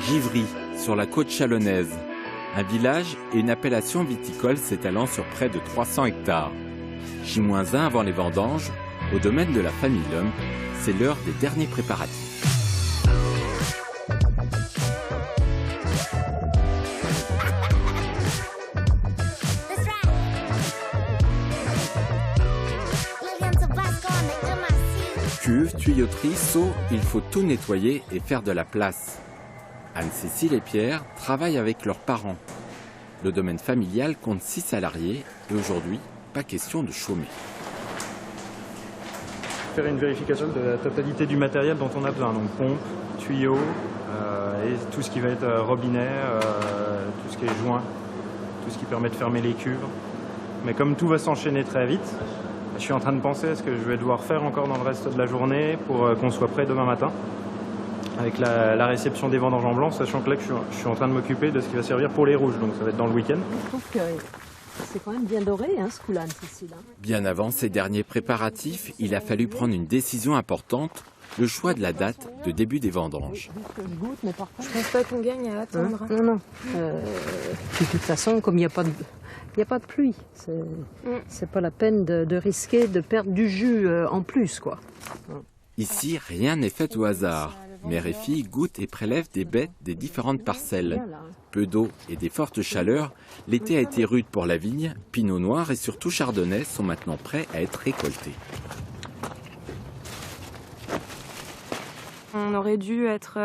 Givry, sur la côte chalonnaise. Un village et une appellation viticole s'étalant sur près de 300 hectares. J-1 avant les vendanges, au domaine de la famille Lump, c'est l'heure des derniers préparatifs. Cuve, tuyauterie, seau, il faut tout nettoyer et faire de la place. Anne-Cécile et Pierre travaillent avec leurs parents. Le domaine familial compte 6 salariés et aujourd'hui, pas question de chômer. Faire une vérification de la totalité du matériel dont on a besoin, donc pompe, tuyaux et tout ce qui va être robinet, tout ce qui est joint, tout ce qui permet de fermer les cuves. Mais comme tout va s'enchaîner très vite, je suis en train de penser à ce que je vais devoir faire encore dans le reste de la journée pour qu'on soit prêt demain matin avec la réception des vendanges en blanc, sachant que là je suis en train de m'occuper de ce qui va servir pour les rouges, donc ça va être dans le week-end. Je trouve que c'est quand même bien doré ce coup-là, Cécile. Bien avant ces derniers préparatifs, il a fallu prendre une décision importante, le choix de la date de début des vendanges. Je pense pas qu'on gagne à attendre. Non. De toute façon, comme il n'y a pas de pluie, c'est pas la peine de risquer de perdre du jus en plus, quoi. Ici, rien n'est fait au hasard. Mère et fille goûtent et prélèvent des baies des différentes parcelles. Peu d'eau et des fortes chaleurs, l'été a été rude pour la vigne. Pinot noir et surtout chardonnay sont maintenant prêts à être récoltés. On aurait dû être,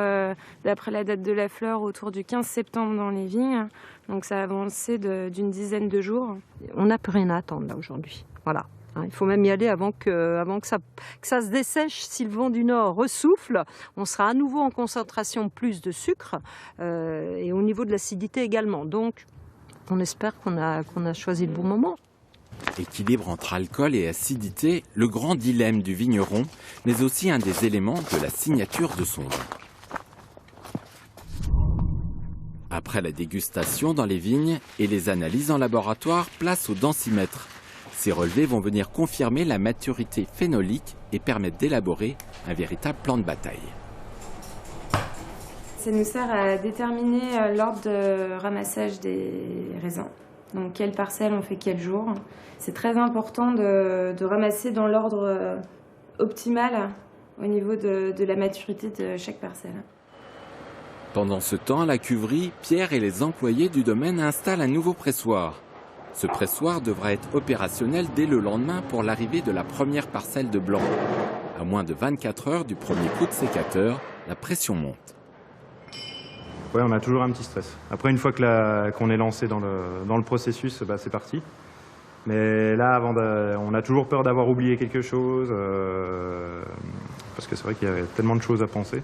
d'après la date de la fleur, autour du 15 septembre dans les vignes. Donc ça a avancé d'une dizaine de jours. On n'a plus rien à attendre là aujourd'hui. Voilà. Il faut même y aller avant que ça se dessèche. Si le vent du nord ressouffle, on sera à nouveau en concentration plus de sucre et au niveau de l'acidité également. Donc on espère qu'on a choisi le bon moment. Équilibre entre alcool et acidité, le grand dilemme du vigneron, mais aussi un des éléments de la signature de son vin. Après la dégustation dans les vignes et les analyses en laboratoire, place au densimètre. Ces relevés vont venir confirmer la maturité phénolique et permettre d'élaborer un véritable plan de bataille. Ça nous sert à déterminer l'ordre de ramassage des raisins. Donc quelle parcelle on fait quel jour. C'est très important de ramasser dans l'ordre optimal au niveau de la maturité de chaque parcelle. Pendant ce temps, à la cuverie, Pierre et les employés du domaine installent un nouveau pressoir. Ce pressoir devra être opérationnel dès le lendemain pour l'arrivée de la première parcelle de blanc. À moins de 24 heures du premier coup de sécateur, la pression monte. Ouais, on a toujours un petit stress. Après, une fois qu'on est lancé dans le processus, c'est parti. Mais là, on a toujours peur d'avoir oublié quelque chose, parce que c'est vrai qu'il y a tellement de choses à penser.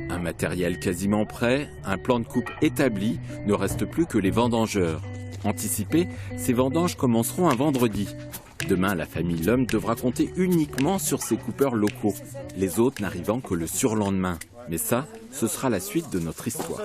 Un matériel quasiment prêt, un plan de coupe établi, ne reste plus que les vendangeurs. Anticipés, ces vendanges commenceront un vendredi. Demain, la famille Lump devra compter uniquement sur ses coupeurs locaux, les autres n'arrivant que le surlendemain. Mais ça, ce sera la suite de notre histoire.